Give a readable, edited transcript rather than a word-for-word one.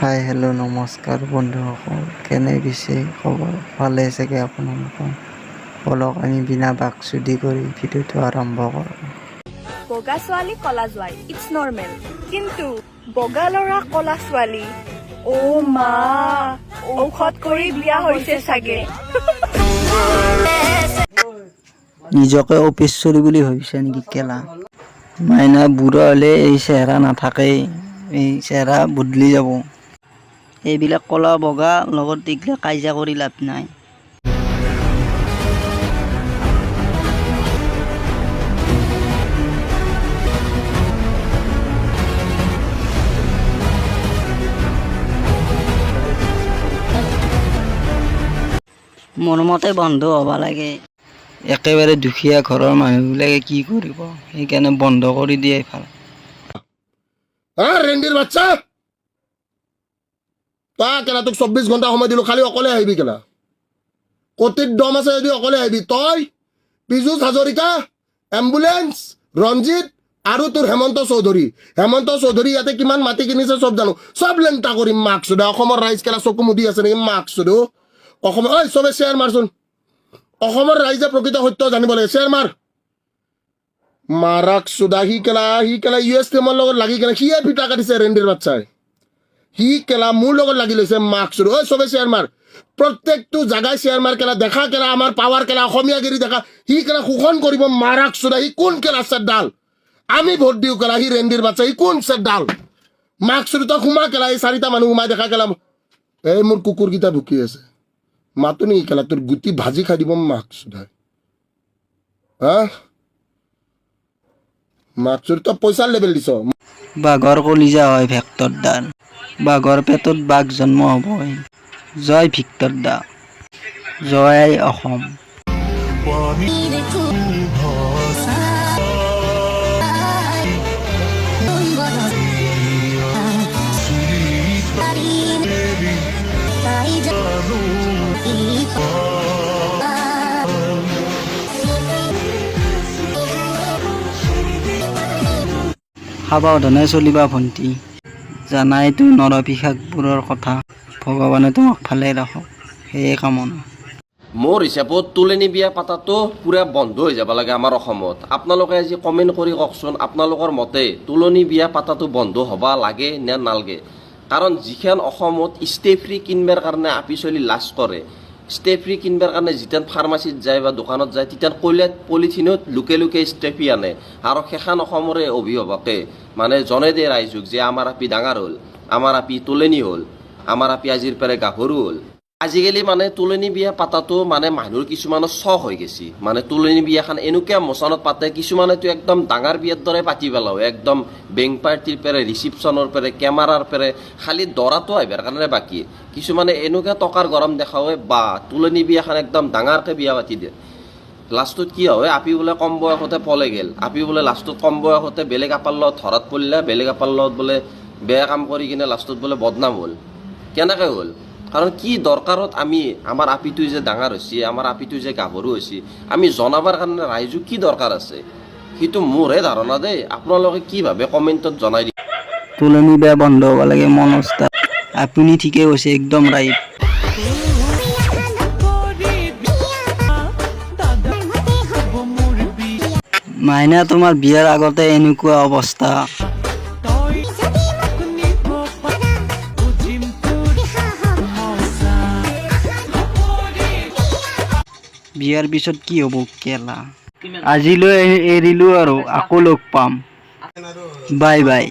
Hi hello' নমস্কাৰ বন্ধুসকল, কেনে পিছে খবৰ? ভালে চাগে আপোনালোকৰ? বলক আমি বিনা বাকচুদি কৰি ভিডিঅ'টো আৰম্ভ কৰোঁ। বগা ছোৱালী কলা জোৱাই ইটছ নৰ্মেল, কিন্তু বগা ল'ৰা কলা ছোৱালী অ' মা, ঔষধ কৰি বিয়া হৈছে চাগে। নিজকে অপেশ্বৰী বুলি ভাবিছে নেকি কেলা? মাইনা বুঢ়া হ'লে এই চেহেৰা নাথাকেই, এই চেহেৰা বদলি যাব। এইবিলাক কলা বগা লগত দেখিলে কাজিয়া কৰি লাভ নাই। মোৰ মতে বন্ধ হ'ব লাগে। একেবাৰে দুখীয়া ঘৰৰ মানুহবিলাকে কি কৰিব, সেইকাৰণে বন্ধ কৰি দিয়াই ভাল। ৰেণ্ডিৰ বাচ্চা তই কেলা, তোক 24 ঘণ্টা সময় দিলো, খালি অকলে আহিবি কেলা। কতিত দম আছে যদি অকলে আহিবি। তই, পীযুষ হাজৰিকা, এম্বুলেন্স, ৰঞ্জিত আৰু তোৰ হেমন্ত চৌধুৰী ইয়াতে কিমান মাটি কিনিছে চব জানো, চব লেংটা কৰিম মাক চুদা। অসমৰ ৰাইজ কেলা চকু মুদি আছে নেকি মাক চুদো? অসমৰ ঐ চবে শ্বেয়াৰ মাৰচোন, অসমৰ ৰাইজে প্ৰকৃত সত্য জানিব লাগে। শ্বেয়াৰ মাৰ মাৰাক চুদা। সি কেলা US টিমৰ লগত লাগি কেলা সিয়ে ফিটা কাটিছে ৰেণ্ডিৰ বাচ্চাই। সি কেলা মোৰ লগত লাগি লৈছে মাক চুদো। ঐ চবে শ্বেয়াৰ মাৰ, প্ৰত্যেকটো জাগাই শ্বেয়াৰ মাৰ কেলা। দেখা কেলা আমাৰ পাৱাৰ কেলা, অসমীয়াগিৰি দেখা। সি কেলা শোষণ কৰিব মাৰাক চুদা। সি কোন কেলা চেডাল? আমি ভোট দিওঁ কেলা, সি ৰেণ্ডিৰ বাচ্চা। সি কোন চেডাল মাক চুদো? তই সোমা কেলা, এই 4টা মানুহ সোমাই দেখা কেলা। এই মোৰ কুকুৰকেইটা ভুকি আছে, মাতো নেকি কেলা? তোৰ গুটি ভাজি খাই দিব মাক চুদাই। হা মাক চুদো, তই পইচাৰ লেবেল দিছ। বাঘৰ কলিজা হয় ভেক্টৰ দাল, বাঘৰ পেটত বাঘ জন্ম হ'বই। জয় ভিক্টৰ দা, জয় অসম। সাৱধানে চলিবা ভণ্টি, জানাইতো নৰপিশাচবোৰৰ কথা। ভগৱানে তোমাক ভালে ৰাখক, সেয়ে কামনা। মোৰ হিচাপত তোলনি বিয়া পাতাটো পুৰা বন্ধ হৈ যাব লাগে আমাৰ অসমত। আপোনালোকে আজি কমেণ্ট কৰি কওকচোন, আপোনালোকৰ মতে তোলনি বিয়া পাতাটো বন্ধ হ'ব লাগে নে নালগে? কাৰণ যিখন অসমত ষ্টে ফ্ৰী কিনবাৰ কাৰণে আপি চলি লাজ কৰে, ষ্টে ফ্ৰী কিনবাৰ কাৰণে যেতিয়া ফাৰ্মাচীত যায় বা দোকানত যায়, তেতিয়া কইলাত পলিথিনত লুকে লুকে ষ্টে ফ্ৰী আনে। আৰু সেইখন অসমৰে অভিভাৱকে মানে জনে দিয়ে ৰাইজক যে আমাৰ আপি ডাঙৰ হ'ল, আমাৰ আপি তোলনি হ'ল, আমাৰ আপি আজিৰ পৰা গাভৰু হ'ল। আজিকালি মানে তোলনি বিয়া পাতাটো মানে মানুহৰ কিছুমানৰ চখ হৈ গৈছে। মানে তোলনি বিয়াখন এনেকুৱা মচানত পাতে, কিছুমানেতো একদম ডাঙৰ বিয়াৰ দৰে পাতি পেলাও, একদম বেংক পাৰ্টিৰ পেৰে, ৰিচিপশ্যনৰ পেৰে, কেমেৰাৰ পেৰে, খালি দৰাটো আহিবৰ কাৰণে বাকী। কিছুমানে এনেকুৱা টকাৰ গৰম দেখাৱে বা তোলনি বিয়াখন একদম ডাঙৰকৈ বিয়া পাতি দিয়ে। লাষ্টত কি হয়, আপি বোলে কম বয়সতে পলে গেল, আপি বোলে লাষ্টত কম বয়সতে বেলেগ আপাৰ লগত ধৰাত পৰিলে, বেলেগ আপাৰ লগত বোলে বেয়া কাম কৰি কিনে লাষ্টত বোলে বদনাম হ'ল। কেনেকৈ হ'ল? কাৰণ কি দৰকাৰত আমি আমাৰ আপিটো যে ডাঙৰ হৈছে, আমাৰ আপিটো যে গাভৰু হৈছে, আমি জনাবৰ কাৰণে ৰাইজক কি দৰকাৰ আছে? সেইটো মোৰহে ধাৰণা দেই। আপোনালোকে কি ভাবে কমেণ্টত জনাই দিব। তোলনি বিয়া বন্ধ হ'ব লাগে মনোজ দা, আপুনি ঠিকে কৈছে, একদম ৰাইট। মাইনা তোমাৰ বিয়াৰ আগতে এনেকুৱা অৱস্থা, বিয়াৰ পিছত কি হ'ব কেলা? আজিলৈ এৰিলো আৰু আকৌ লগ পাম, বাই বাই।